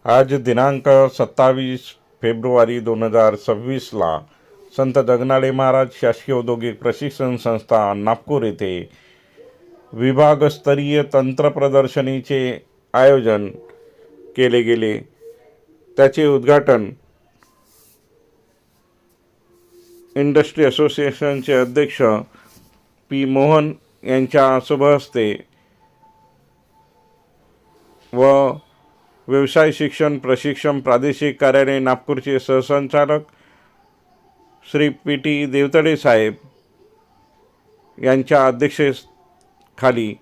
आज दिनांक 27 फेब्रुवारी 2026ला संत जगनाडे महाराज शासकीय औद्योगिक प्रशिक्षण संस्था नागपूर येथे विभागस्तरीय तंत्र प्रदर्शनीचे आयोजन केले गेले। त्याचे उद्घाटन इंडस्ट्री असोसिएशनचे अध्यक्ष पी मोहन यांच्या शुभहस्ते व व्यवसाय शिक्षण प्रशिक्षण प्रादेशिक कार्यालय नागपूरचे सहसंचालक श्री पी टी देवतडे साहेब यांच्या अध्यक्षतेखाली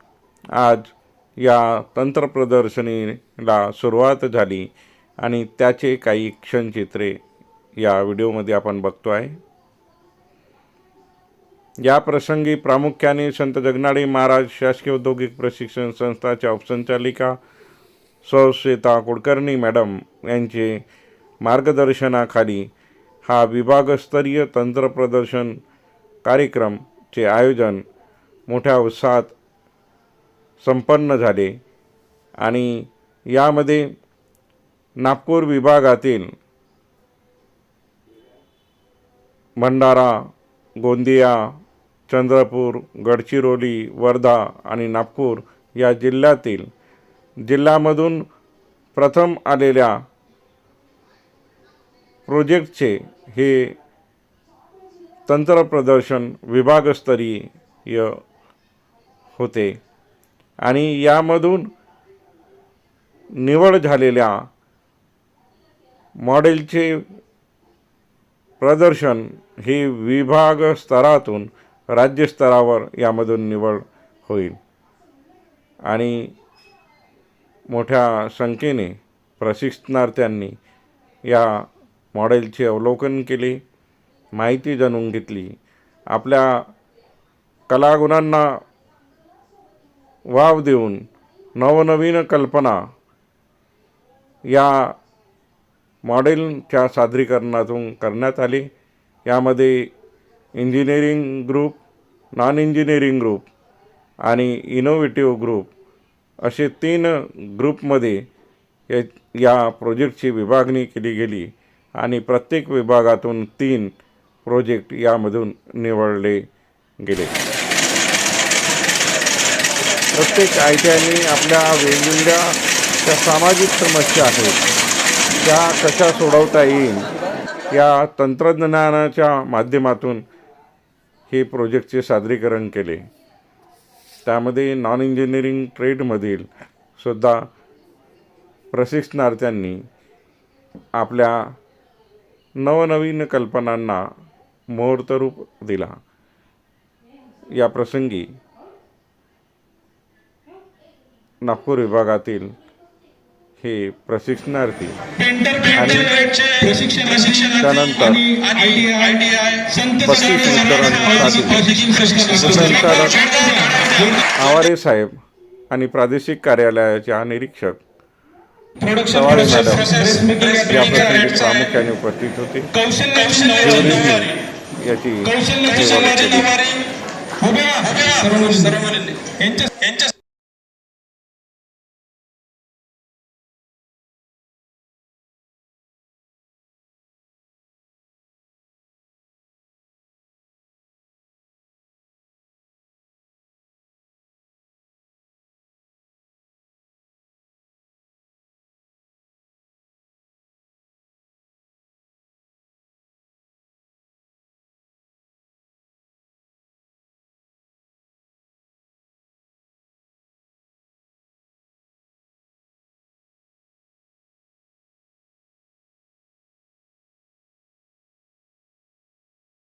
आज या तंत्र प्रदर्शनीला सुरुवात झाली आणि त्याचे काही क्षणचित्रे या व्हिडिओमध्ये आपण बघतो आहे। या प्रसंगी प्रामुख्याने संत जगनाडे महाराज शासकीय औद्योगिक प्रशिक्षण संस्थाच्या उपसंचालिका श्वेता कुलकर्णी मॅडम यांचे मार्गदर्शनाखाली हा विभागस्तरीय तंत्र प्रदर्शन कार्यक्रमचे आयोजन मोठ्या उत्साहात संपन्न झाले आणि यामध्ये नागपूर विभागातील भंडारा, गोंदिया, चंद्रपूर, गडचिरोली, वर्धा आणि नागपूर या जिल्ह्यामधून प्रथम आलेल्या प्रोजेक्टचे हे तंत्र प्रदर्शन विभागस्तरीय होते आणि यामधून निवड झालेल्या मॉडेलचे प्रदर्शन हे विभाग स्तरातून राज्य स्तरावर यामधून निवड होईल आणि मोठ्या संख्येने प्रशिक्षणार्थ्यांनी या मॉडेलचे अवलोकन केले, माहिती जाणून घेतली, आपल्या कलागुणांना वाव देऊन नवनवीन कल्पना या मॉडेलच्या सादरीकरणातून करण्यात आली। यामध्ये engineering group, non engineering group आणि इनोव्हेटिव्ह ग्रुप असे 3 ग्रुपमध्ये या प्रोजेक्टची विभागणी केली गेली आणि प्रत्येक विभागातून 3 प्रोजेक्ट यामधून निवडले गेले। प्रत्येक आयटीआयने आपल्या वेगवेगळ्या ज्या सामाजिक समस्या आहेत त्या कशा सोडवता येईल या तंत्रज्ञानाच्या माध्यमातून हे प्रोजेक्टचे सादरीकरण केले। त्यामध्ये नॉन इंजिनिअरिंग ट्रेडमधील सुद्धा प्रशिक्षणार्थ्यांनी आपल्या नवनवीन कल्पनांना मूर्तरूप दिला। या प्रसंगी नागपूर विभागातील हे प्रशिक्षणार्थी आणि त्यानंतर 32 आवारे साहेब आणि प्रादेशिक कार्यालयाच्या निरीक्षक सवाळे मॅडम या प्रसंगी प्रामुख्याने उपस्थित होते। याची